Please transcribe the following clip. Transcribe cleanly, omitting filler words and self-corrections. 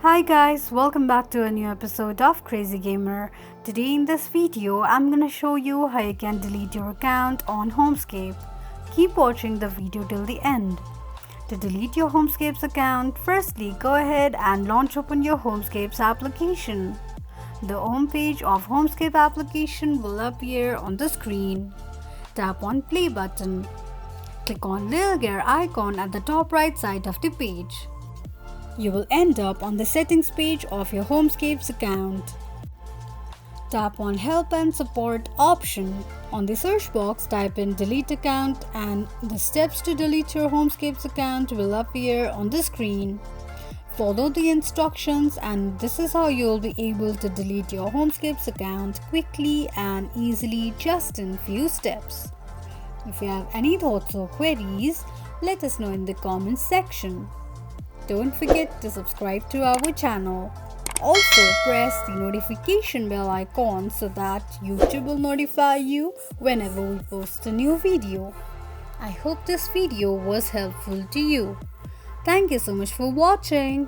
Hi guys, welcome back to a new episode of Crazy Gamer. Today in this video, I'm gonna show you how you can delete your account on Homescape. Keep watching the video till the end. To delete your Homescapes account, firstly go ahead and launch open your Homescapes application. The home page of Homescape application will appear on the screen. Tap on play button. Click on little gear icon at the top right side of the page. You will end up on the settings page of your Homescapes account. Tap on help and support option. On the search box, type in delete account and the steps to delete your Homescapes account will appear on the screen. Follow the instructions and this is how you will be able to delete your Homescapes account quickly and easily just in few steps. If you have any thoughts or queries, let us know in the comments section. Don't forget to subscribe to our channel. Also press the notification bell icon so that YouTube will notify you whenever we post a new video. I hope this video was helpful to you. Thank you so much for watching.